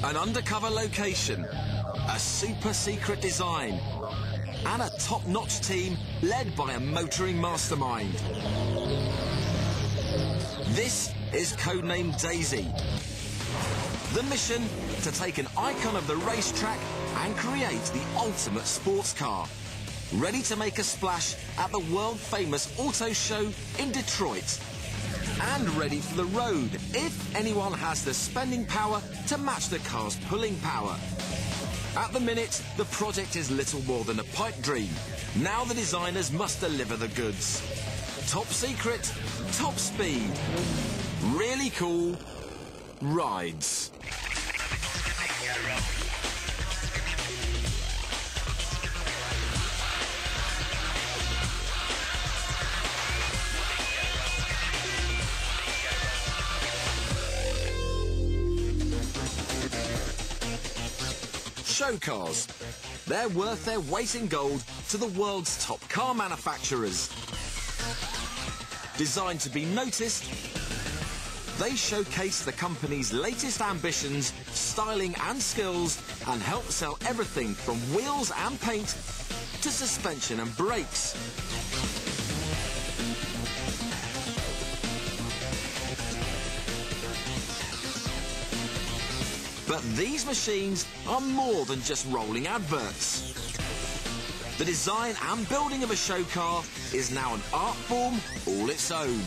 An undercover location, a super secret design, and a top-notch team led by a motoring mastermind. This is codenamed Daisy. The mission, to take an icon of the racetrack and create the ultimate sports car, ready to make a splash at the world-famous auto show in Detroit. And ready for the road if anyone has the spending power to match the car's pulling power. At the minute, the project is little more than a pipe dream. Now the designers must deliver the goods. Top secret, top speed, really cool rides. Show cars. They're worth their weight in gold to the world's top car manufacturers. Designed to be noticed, they showcase the company's latest ambitions, styling and skills, and help sell everything from wheels and paint to suspension and brakes. But these machines are more than just rolling adverts. The design and building of a show car is now an art form all its own.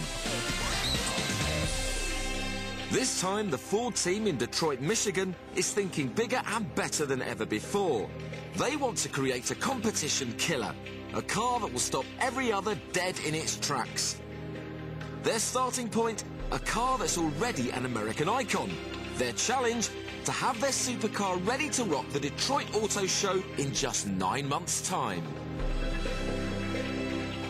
This time, the Ford team in Detroit, Michigan is thinking bigger and better than ever before. They want to create a competition killer, a car that will stop every other dead in its tracks. Their starting point, a car that's already an American icon. Their challenge, to have their supercar ready to rock the Detroit Auto Show in just 9 months' time.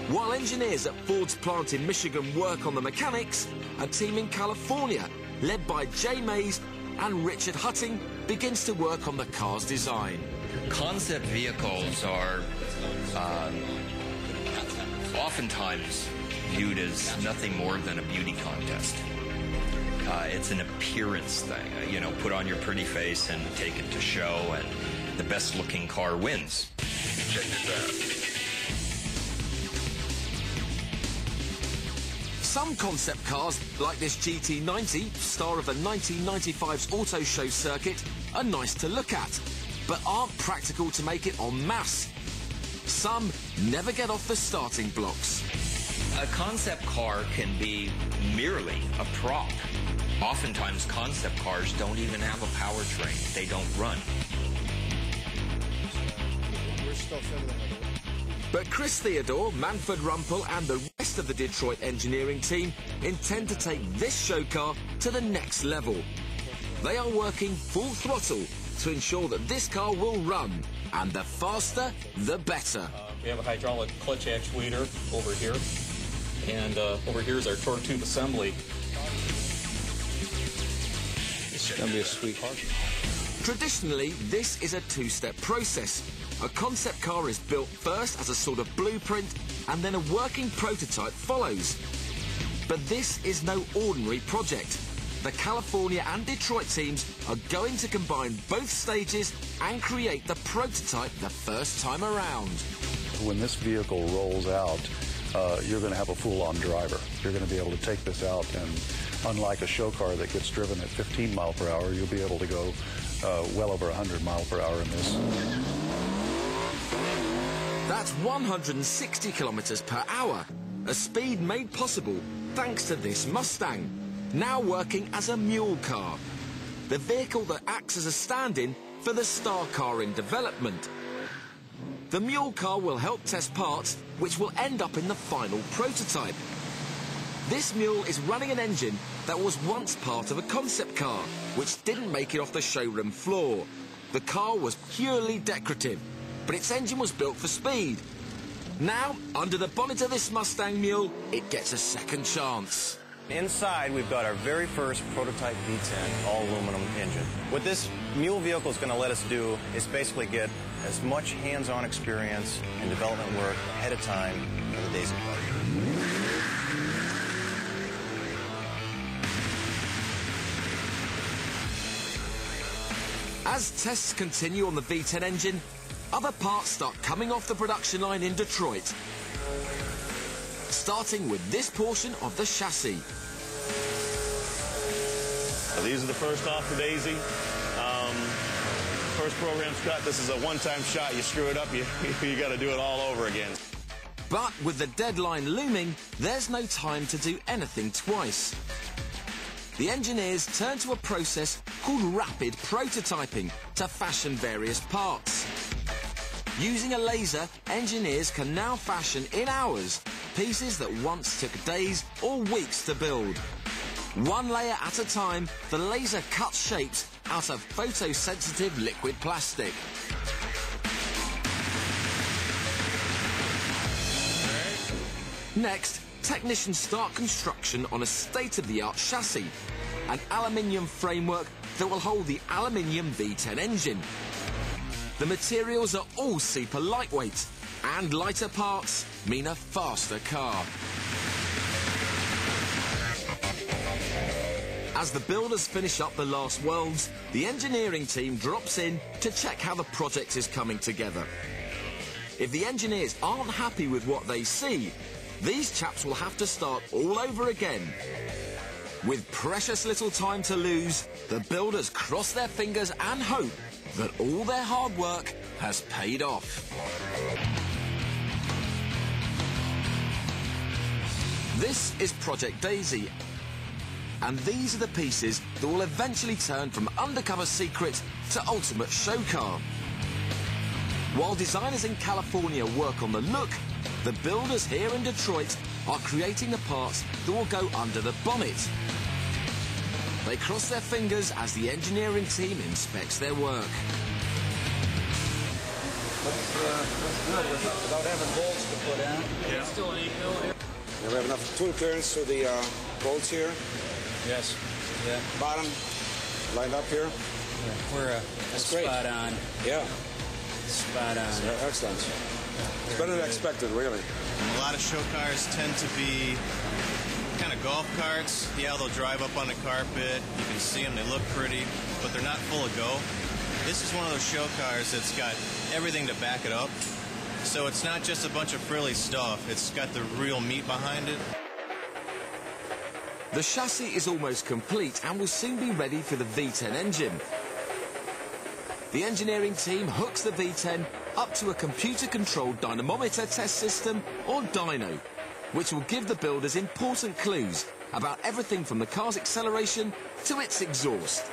While engineers at Ford's plant in Michigan work on the mechanics, a team in California, led by Jay Mays and Richard Hutting, begins to work on the car's design. Concept vehicles are oftentimes viewed as nothing more than a beauty contest. It's an appearance thing, you know, put on your pretty face and take it to show, and the best looking car wins. Check this out. Some concept cars, like this GT90, star of the 1995's auto show circuit, are nice to look at, but aren't practical to make it en masse. Some never get off the starting blocks. A concept car can be merely a prop. Oftentimes, concept cars don't even have a powertrain. They don't run. But Chris Theodore, Manfred Rumpel, and the rest of the Detroit engineering team intend to take this show car to the next level. They are working full throttle to ensure that this car will run, and the faster, the better. We have a hydraulic clutch actuator over here, and over here is our torque tube assembly. It's going to be a sweet car. Traditionally, this is a two-step process. A concept car is built first as a sort of blueprint, and then a working prototype follows. But this is no ordinary project. The California and Detroit teams are going to combine both stages and create the prototype the first time around. When this vehicle rolls out, you're going to have a full-on driver. You're going to be able to take this out, and unlike a show car that gets driven at 15 miles per hour, you'll be able to go well over 100 miles per hour in this. That's 160 kilometers per hour, a speed made possible thanks to this Mustang, now working as a mule car, the vehicle that acts as a stand-in for the star car in development. The mule car will help test parts which will end up in the final prototype. This mule is running an engine that was once part of a concept car, which didn't make it off the showroom floor. The car was purely decorative, but its engine was built for speed. Now, under the bonnet of this Mustang mule, it gets a second chance. Inside, we've got our very first prototype V10 all-aluminum engine. What this mule vehicle is going to let us do is basically get as much hands-on experience and development work ahead of time for the Daisy project. As tests continue on the V10 engine, other parts start coming off the production line in Detroit. Starting with this portion of the chassis. These are the first off for Daisy. First program's cut. This is a one-time shot. You screw it up, you got to do it all over again. But with the deadline looming, there's no time to do anything twice. The engineers turn to a process called rapid prototyping to fashion various parts. Using a laser, engineers can now fashion in hours pieces that once took days or weeks to build. One layer at a time, the laser cuts shapes out of photosensitive liquid plastic. Next, technicians start construction on a state-of-the-art chassis, an aluminium framework that will hold the aluminium V10 engine. The materials are all super lightweight, and lighter parts mean a faster car. As the builders finish up the last welds, the engineering team drops in to check how the project is coming together. If the engineers aren't happy with what they see, these chaps will have to start all over again. With precious little time to lose, the builders cross their fingers and hope that all their hard work has paid off. This is Project Daisy, and these are the pieces that will eventually turn from undercover secret to ultimate show car. While designers in California work on the look, the builders here in Detroit are creating the parts that will go under the bonnet. They cross their fingers as the engineering team inspects their work. Looks good without having bolts to put in. Yeah. Still an 8mm here. And we have enough tool clearance for the bolts here. Yes. Yeah. Bottom lined up here. Yeah. We're That's great. spot on. Yeah. Spot on. Excellent. It's better than expected, really. A lot of show cars tend to be kind of golf carts. Yeah, they'll drive up on the carpet. You can see them. They look pretty, but they're not full of go. This is one of those show cars that's got everything to back it up. So it's not just a bunch of frilly stuff. It's got the real meat behind it. The chassis is almost complete and will soon be ready for the V10 engine. The engineering team hooks the V10 up to a computer-controlled dynamometer test system, or dyno, which will give the builders important clues about everything from the car's acceleration to its exhaust.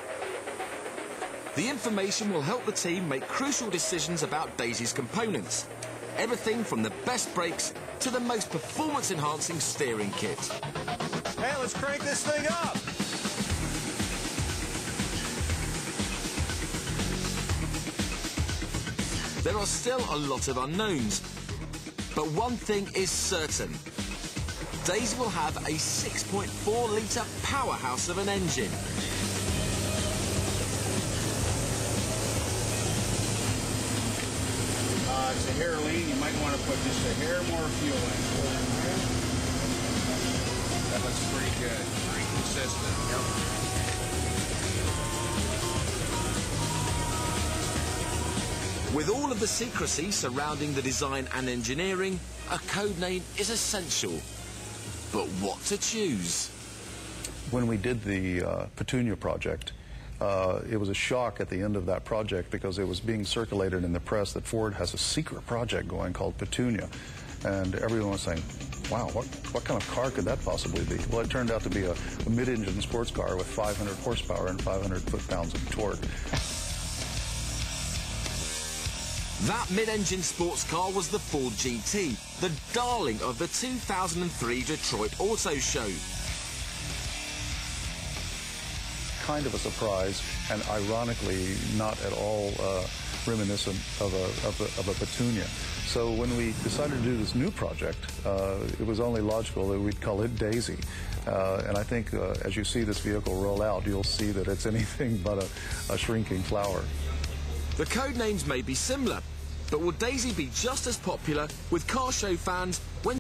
The information will help the team make crucial decisions about Daisy's components, everything from the best brakes to the most performance-enhancing steering kit. Hey, let's crank this thing up! There are still a lot of unknowns, but one thing is certain. Daisy will have a 6.4-litre powerhouse of an engine. It's a hair lean. You might want to put just a hair more fuel in. That looks pretty good. Pretty consistent. Yep. With all of the secrecy surrounding the design and engineering, a code name is essential. But what to choose? When we did the Petunia project, it was a shock at the end of that project because it was being circulated in the press that Ford has a secret project going called Petunia. And everyone was saying, wow, what kind of car could that possibly be? Well, it turned out to be a mid-engine sports car with 500 horsepower and 500 foot-pounds of torque. That mid-engine sports car was the Ford GT, the darling of the 2003 Detroit Auto Show. Kind of a surprise, and ironically not at all reminiscent of a Petunia. So when we decided to do this new project, it was only logical that we'd call it Daisy. And I think as you see this vehicle roll out, you'll see that it's anything but a shrinking flower. The code names may be similar, but will Daisy be just as popular with car show fans